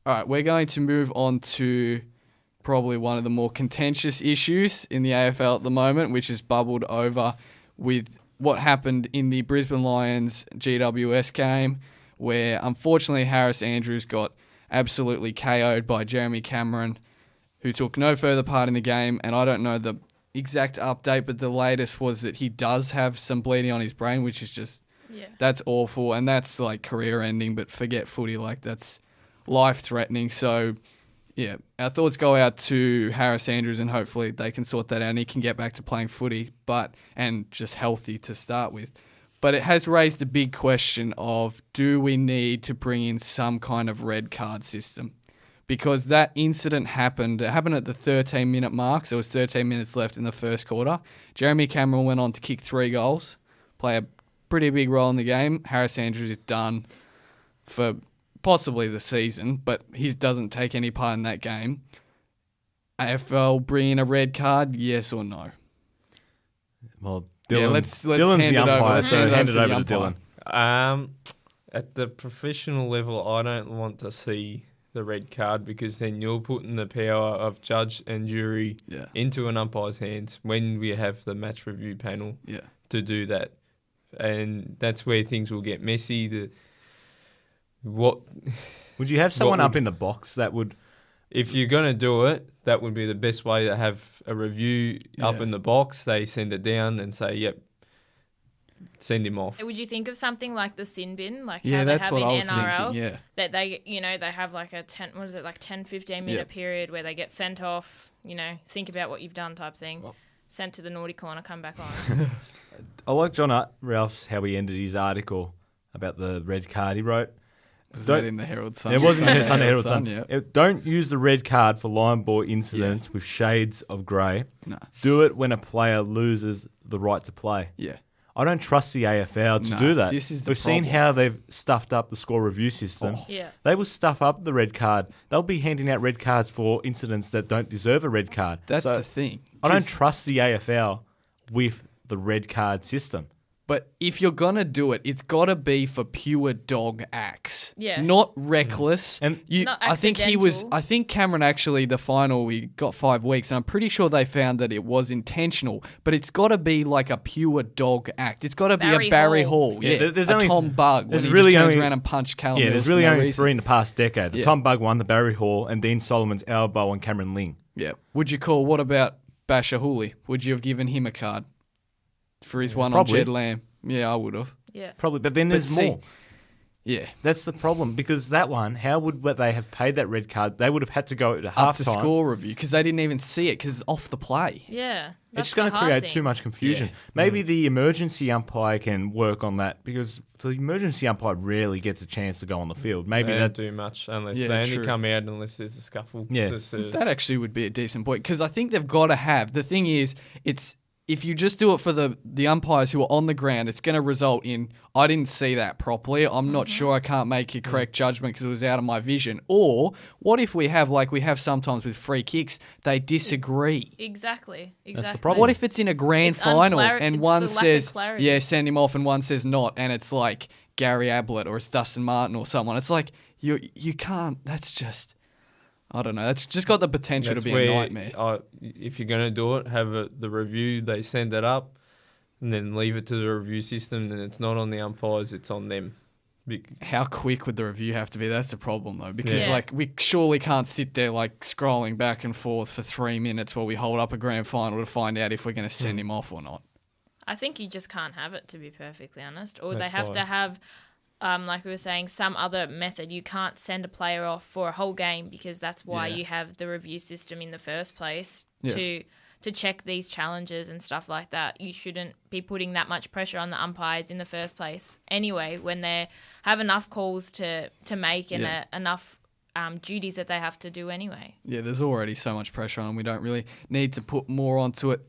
All right, we're going to move on to probably one of the more contentious issues in the AFL at the moment, which is bubbled over with what happened in the Brisbane Lions GWS game, where unfortunately Harris Andrews got absolutely KO'd by Jeremy Cameron, who took no further part in the game. And I don't know the exact update, but the latest was that he does have some bleeding on his brain, which is just, that's awful. And that's like career ending, but forget footy, like that's life-threatening. So, yeah, our thoughts go out to Harris Andrews, and hopefully they can sort that out and he can get back to playing footy, and just healthy to start with. But it has raised a big question of, do we need to bring in some kind of red card system? Because that incident happened. It happened at the 13-minute mark, so it was 13 minutes left in the first quarter. Jeremy Cameron went on to kick 3 goals, play a pretty big role in the game. Harris Andrews is done for possibly the season, but he doesn't take any part in that game. AFL bring in a red card, yes or no? Well, Dylan, let's Dylan's hand the it over. umpire, Let's so hand it over to umpire. Dylan. At the professional level, I don't want to see the red card, because then you're putting the power of judge and jury into an umpire's hands when we have the match review panel to do that. And that's where things will get messy. Would you have someone up in the box that would... If you're going to do it, that would be the best way to have a review up in the box. They send it down and say, yep, send him off. Would you think of something like the sin bin, like Yeah, how they that's have what in I was NRL? thinking, yeah. That they, they have like a 10-15 minute period where they get sent off, think about what you've done type thing, sent to the naughty corner, come back on. I like John Ralph's how he ended his article about the red card. He wrote... Was that in the Herald Sun? It wasn't in the Sunday Herald Sun. Yeah. Don't use the red card for line ball incidents with shades of grey. No. Do it when a player loses the right to play. Yeah. I don't trust the AFL to do that. This is the We've seen how they've stuffed up the score review system. Yeah. They will stuff up the red card. They'll be handing out red cards for incidents that don't deserve a red card. That's the thing. I don't trust the AFL with the red card system. But if you're going to do it, it's got to be for pure dog acts. Yeah. Not reckless. And not I think Cameron actually, the final, he got 5 weeks, and I'm pretty sure they found that it was intentional, but it's got to be like a pure dog act. It's got to be a Barry Hall. Yeah. There's a only, Tom Bug when he really just turns only, around and punch Callum Yeah, Mills there's really for no only reason. 3 in the past decade. The Tom Bug one, the Barry Hall, and Dean Solomon's elbow on Cameron Ling. Yeah. What about Basher Hooley? Would you have given him a card for his one probably. on Jed Lamb? Yeah, I would have. Yeah. Probably, but then there's more. Yeah. That's the problem, because that one, how would they have paid that red card? They would have had to go to halftime. Up to score review, because they didn't even see it, because it's off the play. Yeah. It's going to create too much confusion. Yeah. Maybe the emergency umpire can work on that, because the emergency umpire rarely gets a chance to go on the field. Maybe They that don't do much unless Yeah, they only true. come out unless there's a scuffle. Yeah. That actually would be a decent point, because I think they've got to have. The thing is, if you just do it for the umpires who are on the ground, it's going to result in, I didn't see that properly. I'm not sure, I can't make a correct judgment because it was out of my vision. Or what if we have, like we have sometimes with free kicks, they disagree? Exactly. That's the problem. What if it's in a grand final and it's one the lack of says, clarity. yeah, send him off, and one says not, and it's like Gary Ablett or it's Dustin Martin or someone. It's like, you can't, that's just... I don't know. That's just got the potential to be a nightmare. If you're going to do it, have the review, they send it up, and then leave it to the review system, and it's not on the umpires, it's on them. How quick would the review have to be? That's a problem, though, because Yeah. we surely can't sit there scrolling back and forth for 3 minutes while we hold up a grand final to find out if we're going to send him off or not. I think you just can't have it, to be perfectly honest. Or That's they have why. to have, like we were saying, some other method. You can't send a player off for a whole game, because that's why you have the review system in the first place, to check these challenges and stuff like that. You shouldn't be putting that much pressure on the umpires in the first place anyway, when they have enough calls to make and enough duties that they have to do anyway. Yeah, there's already so much pressure on. We don't really need to put more onto it.